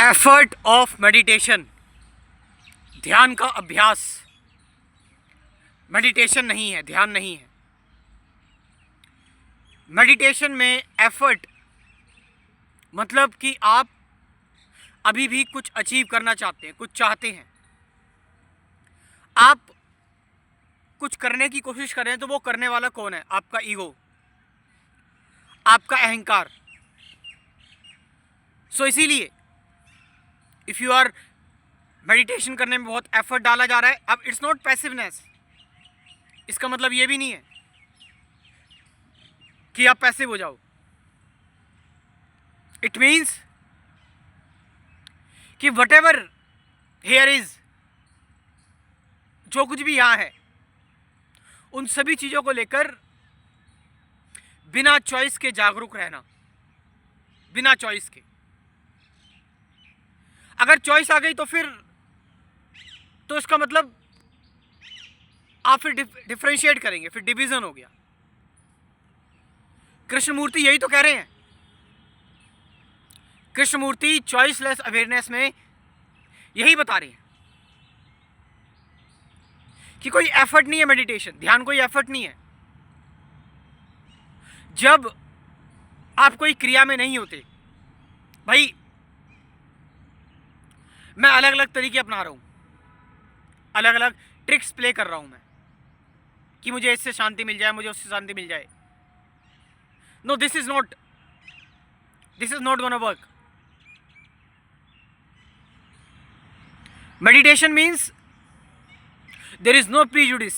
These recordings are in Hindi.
एफर्ट ऑफ मेडिटेशन, ध्यान का अभ्यास। मेडिटेशन नहीं है, ध्यान नहीं है। मेडिटेशन में एफर्ट मतलब कि आप अभी भी कुछ अचीव करना चाहते हैं, कुछ चाहते हैं, आप कुछ करने की कोशिश कर रहे हैं। तो वो करने वाला कौन है? आपका ईगो, आपका अहंकार। सो इसीलिए इफ यू आर मेडिटेशन करने में बहुत एफर्ट डाला जा रहा है, अब इट्स नॉट पैसिवनेस। इसका मतलब ये भी नहीं है कि आप पैसिव हो जाओ। इट मीन्स कि वट एवर हेयर इज, जो कुछ भी यहां है, उन सभी चीजों को लेकर बिना चॉइस के जागरूक रहना, बिना चॉइस के। अगर चॉइस आ गई तो इसका मतलब आप फिर डिफरेंशिएट करेंगे, फिर डिवीजन हो गया। कृष्णमूर्ति यही तो कह रहे हैं। कृष्णमूर्ति चॉइसलेस अवेयरनेस में यही बता रहे हैं कि कोई एफर्ट नहीं है मेडिटेशन, ध्यान कोई एफर्ट नहीं है। जब आप कोई क्रिया में नहीं होते, भाई मैं अलग अलग तरीके अपना रहा हूं, अलग अलग ट्रिक्स प्ले कर रहा हूं मैं कि मुझे इससे शांति मिल जाए, मुझे उससे शांति मिल जाए। No, this is not gonna work. Meditation means there is no prejudice.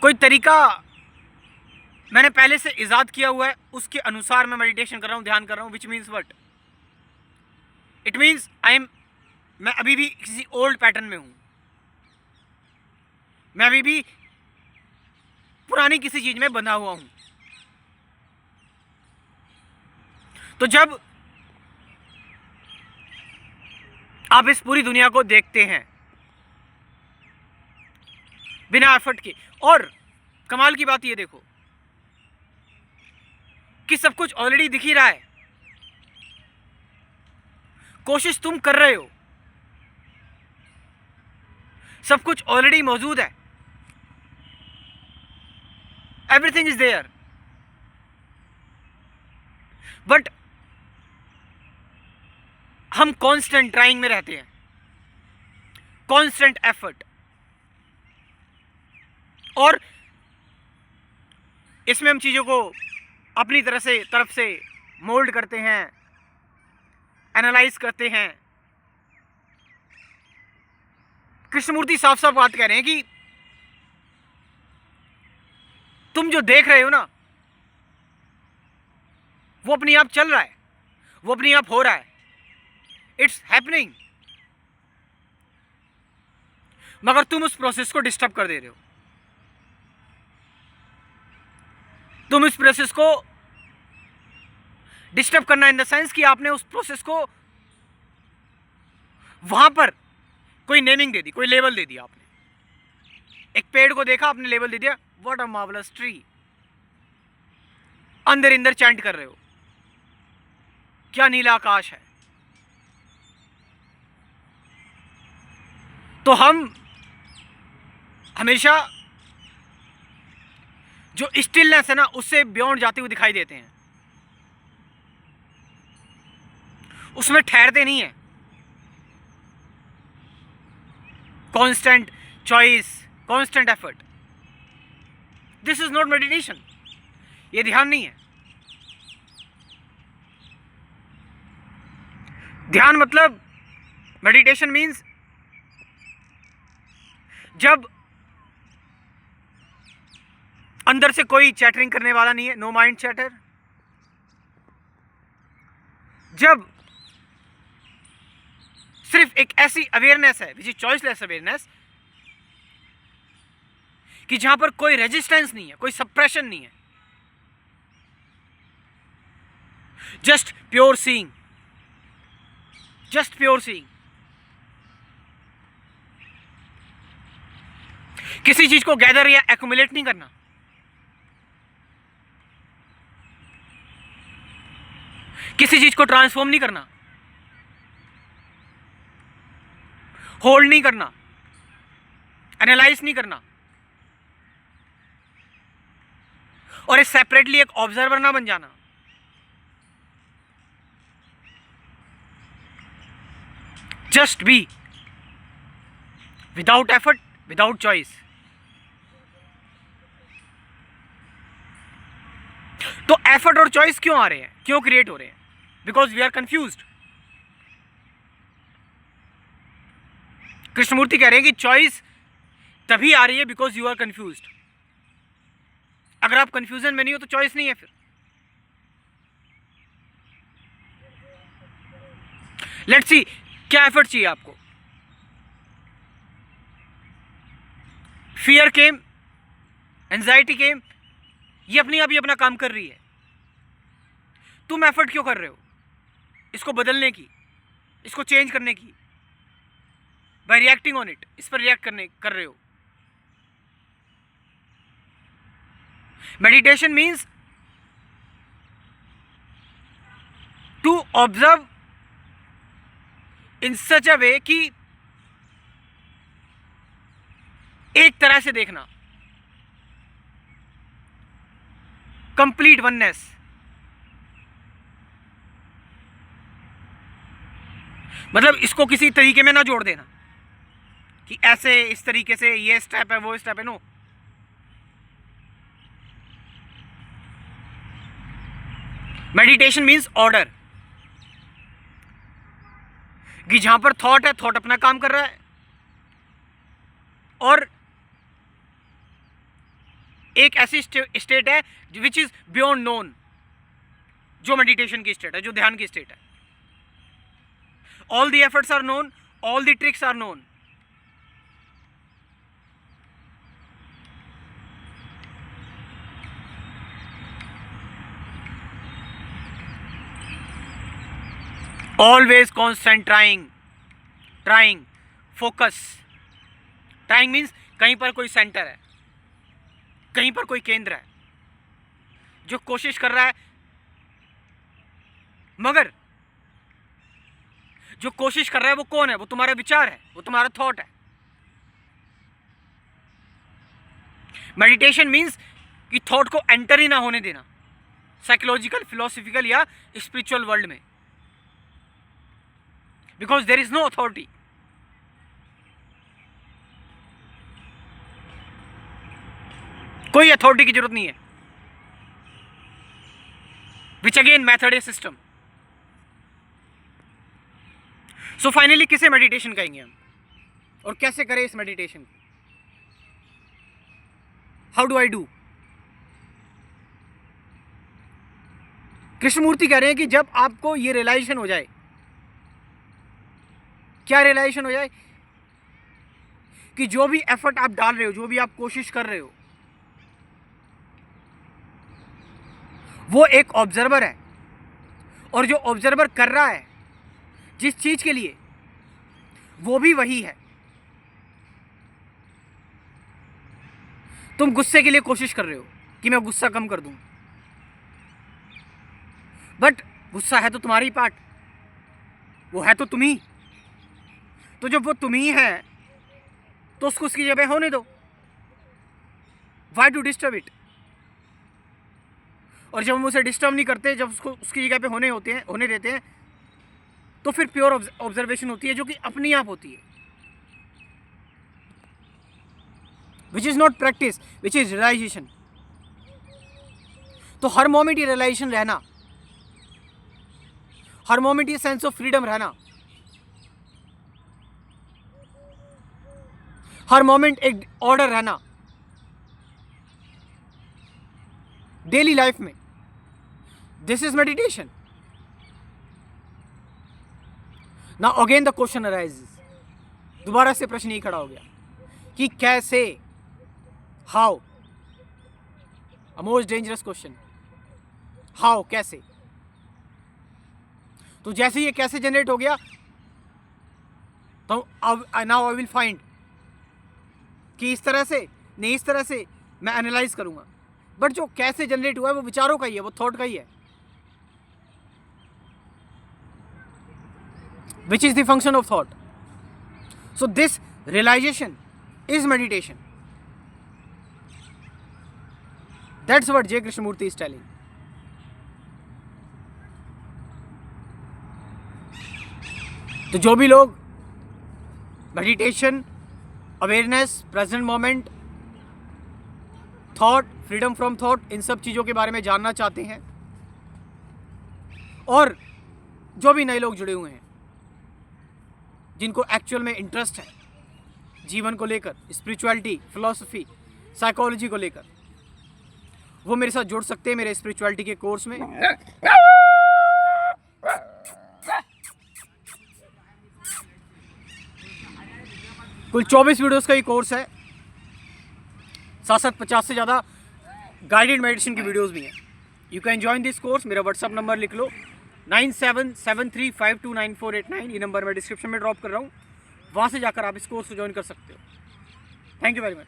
कोई तरीका मैंने पहले से इजाद किया हुआ है, उसके अनुसार मैं मेडिटेशन कर रहा हूं, ध्यान कर रहा हूं। Which means what? It means मैं अभी भी किसी ओल्ड पैटर्न में हूं, मैं अभी भी पुरानी किसी चीज में बंधा हुआ हूं। तो जब आप इस पूरी दुनिया को देखते हैं बिना एफर्ट के, और कमाल की बात ये देखो कि सब कुछ ऑलरेडी दिख ही रहा है। कोशिश तुम कर रहे हो, सब कुछ ऑलरेडी मौजूद है। एवरीथिंग इज देयर, बट हम कांस्टेंट ट्राइंग में रहते हैं, कांस्टेंट एफर्ट। और इसमें हम चीजों को अपनी तरफ से मोल्ड करते हैं, एनालाइज करते हैं। कृष्णमूर्ति साफ साफ बात कह रहे हैं कि तुम जो देख रहे हो ना, वो अपने आप चल रहा है, वो अपने आप हो रहा है। इट्स हैपनिंग, मगर तुम उस प्रोसेस को डिस्टर्ब कर दे रहे हो। तुम इस प्रोसेस को डिस्टर्ब करना इन द सेंस कि आपने उस प्रोसेस को वहां पर कोई नेमिंग दे दी, कोई लेबल दे दिया। आपने एक पेड़ को देखा, आपने लेबल दे दिया, व्हाट अ मार्वलस ट्री। अंदर इंदर चैंट कर रहे हो, क्या नीला आकाश है। तो हम हमेशा जो स्टिलनेस है ना, उससे बियॉन्ड जाते हुए दिखाई देते हैं, उसमें ठहरते नहीं है। Constant choice, constant effort, this is not meditation. ये ध्यान नहीं है। ध्यान मतलब, मेडिटेशन मीन्स जब अंदर से कोई चैटरिंग करने वाला नहीं है, नो माइंड चैटर। जब सिर्फ एक ऐसी अवेयरनेस है विच इज चॉइसलेस अवेयरनेस, कि जहां पर कोई रेजिस्टेंस नहीं है, कोई सप्रेशन नहीं है, just pure seeing, just pure seeing. किसी चीज को गैदर या एक्युमुलेट नहीं करना, किसी चीज को ट्रांसफॉर्म नहीं करना, होल्ड नहीं करना, एनालाइज नहीं करना, और एक सेपरेटली एक ऑब्जर्वर ना बन जाना। Just be, without effort, without choice. तो एफर्ट और चॉइस क्यों आ रहे हैं, क्यों क्रिएट हो रहे हैं? Because we are confused. Krishnamurti कह रहे हैं कि चॉइस तभी आ रही है बिकॉज यू आर कंफ्यूज्ड। अगर आप कंफ्यूजन में नहीं हो तो चॉइस नहीं है। फिर लेट्स सी, क्या एफर्ट चाहिए आपको? फियर केम, एंजाइटी केम, ये अपनी आप ही अपना काम कर रही है। तुम एफर्ट क्यों कर रहे हो इसको बदलने की, इसको चेंज करने की? बाय रिएक्टिंग ऑन इट, इस पर रिएक्ट कर रहे हो। Meditation means to observe in such a way कि एक तरह से देखना, कंप्लीट वननेस। मतलब इसको किसी तरीके में ना जोड़ देना कि ऐसे इस तरीके से ये स्टेप है वो स्टेप है। नो, मेडिटेशन मीन्स ऑर्डर, कि जहां पर थॉट है, थॉट अपना काम कर रहा है, और एक ऐसी स्टेट है विच इज बियॉन्ड नोन, जो मेडिटेशन की स्टेट है, जो ध्यान की स्टेट है। All the efforts are known, all the tricks are known. Always constant trying, focus. Trying means कहीं पर कोई सेंटर है, कहीं पर कोई केंद्र है जो कोशिश कर रहा है, मगर जो कोशिश कर रहा है वो कौन है? वो तुम्हारा विचार है, वो तुम्हारा थॉट है। मेडिटेशन मीन्स कि थॉट को एंटर ही ना होने देना, साइकोलॉजिकल, फिलोसॉफिकल या स्पिरिचुअल वर्ल्ड में, because there is no authority. कोई अथॉरिटी की जरूरत नहीं है, which again method a system. So finally किसे मेडिटेशन कहेंगे हम, और कैसे करें इस मेडिटेशन को? How do I do? Krishnamurti कह रहे हैं कि जब आपको ये रियलाइजेशन हो जाए, क्या रियलाइजेशन हो जाए? कि जो भी एफर्ट आप डाल रहे हो, जो भी आप कोशिश कर रहे हो, वो एक ऑब्जर्वर है, और जो ऑब्जर्वर कर रहा है जिस चीज के लिए, वो भी वही है। तुम गुस्से के लिए कोशिश कर रहे हो कि मैं गुस्सा कम कर दूं, बट गुस्सा है तो तुम्हारी पार्ट, वो है तो तुम ही। तो जब वो तुम ही है तो उसको उसकी जगह होने दो। Why to disturb it? और जब हम उसे डिस्टर्ब नहीं करते, जब उसको उसकी जगह पे होने देते हैं, तो फिर प्योर ऑब्जर्वेशन होती है, जो कि अपनी आप होती है, which is not practice, which is realisation. तो हर मोमेंट ये रियलाइजेशन रहना, हर मोमेंट ये सेंस ऑफ फ्रीडम रहना, हर मोमेंट एक ऑर्डर रहना डेली लाइफ में। This is meditation. Now again the question arises, दोबारा से प्रश्न ही खड़ा हो गया कि कैसे, how, a most dangerous question, how, कैसे। तो जैसे ये कैसे जनरेट हो गया, तो नाउ आई विल फाइंड कि इस तरह से नहीं, इस तरह से मैं एनालाइज करूंगा। बट जो कैसे जनरेट हुआ है वो विचारों का ही है, वो थॉट का ही है। which is the function of thought. So this realization is meditation. That's what J. Krishnamurti is telling. तो जो भी लोग meditation, awareness, present moment, thought, freedom from thought, इन सब चीज़ों के बारे में जानना चाहते हैं, और जो भी नए लोग जुड़े हुए हैं जिनको एक्चुअल में इंटरेस्ट है जीवन को लेकर, स्पिरिचुअलिटी, फिलॉसफी, साइकोलॉजी को लेकर, वो मेरे साथ जुड़ सकते हैं मेरे स्पिरिचुअलिटी के कोर्स में। कुल 24 वीडियोस का ये कोर्स है, साथ साथ 50 से ज़्यादा गाइडेड मेडिटेशन की वीडियोस भी हैं। You can join this course. मेरा व्हाट्सअप नंबर लिख लो 9773529489, ये नंबर मैं डिस्क्रिप्शन में ड्रॉप कर रहा हूँ, वहाँ से जाकर आप इस कोर्स को ज्वाइन कर सकते हो। Thank you very much.